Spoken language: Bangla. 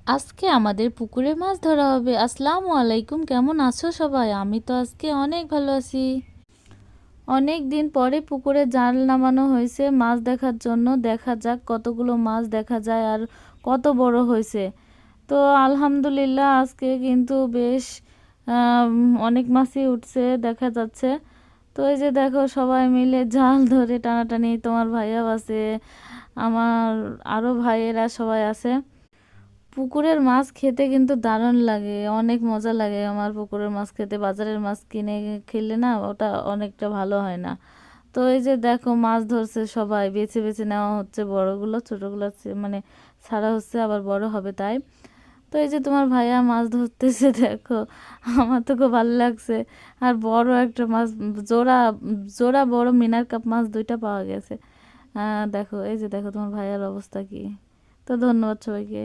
আজকে আমাদের পুকুরে মাছ ধরা হবে। আসসালামু আলাইকুম, কেমন আছো সবাই? আমি তো আজকে অনেক ভালো আছি। অনেক দিন পরে পুকুরে জাল নামানো হয়েছে মাছ দেখার জন্য। দেখা যাক কতগুলো মাছ দেখা যায় আর কত বড় হয়েছে। তো আলহামদুলিল্লাহ আজকে কিন্তু বেশ অনেক মাছই উঠছে দেখা যাচ্ছে। তো এই যে দেখো সবাই মিলে জাল ধরে টানাটানি, তোমার ভাইয়াও আছে, আমার আরও ভাইয়েরা সবাই আছে। পুকুরের মাছ খেতে কিন্তু দারুণ লাগে, অনেক মজা লাগে আমার পুকুরের মাছ খেতে। বাজারের মাছ কিনে খেলে না ওটা অনেকটা ভালো হয় না। তো এই যে দেখো মাছ ধরছে সবাই, বেছে বেছে নেওয়া হচ্ছে, বড়গুলো ছোটগুলো মানে ছাড়া হচ্ছে, আবার বড় হবে তাই। তো এই যে তোমার ভাইয়া মাছ ধরতেছে দেখো, আমার তো খুব ভালো লাগছে। আর বড় একটা মাছ, জোড়া জোড়া বড় মিনার কাপ মাছ দুইটা পাওয়া গেছে। দেখো এই যে দেখো তোমার ভাইয়ার অবস্থা কি। তো ধন্যবাদ সবাইকে।